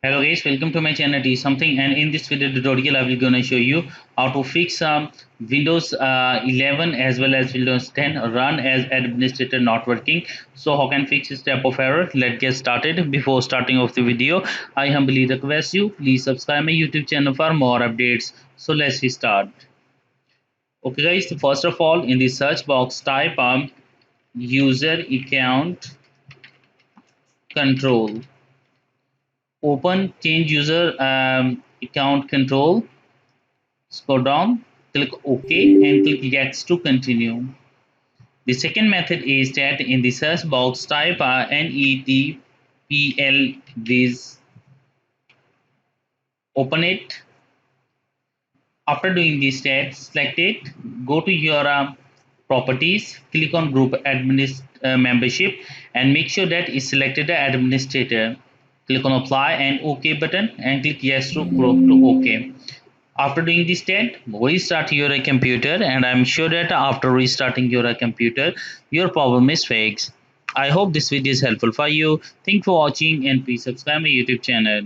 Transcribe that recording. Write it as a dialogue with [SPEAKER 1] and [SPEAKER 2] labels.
[SPEAKER 1] Hello guys, welcome to my channel T something, and in this video tutorial I will gonna show you how to fix Windows 11 as well as Windows 10 run as administrator not working. So how can fix this type of error? Let's get started. Before starting of the video, I humbly request you please subscribe my YouTube channel for more updates. So let's start. Okay guys, first of all in the search box type user account control. Open change user account control, scroll down, click OK and click yes to continue. The second method is that in the search box type netpl viz, open it. After doing this step, select it, go to your properties, click on group membership and make sure that is selected the administrator. Click on apply and OK button and click yes to group to OK. After doing this step, restart your computer and I'm sure that after restarting your computer, your problem is fixed. I hope this video is helpful for you. Thank you for watching and please subscribe my YouTube channel.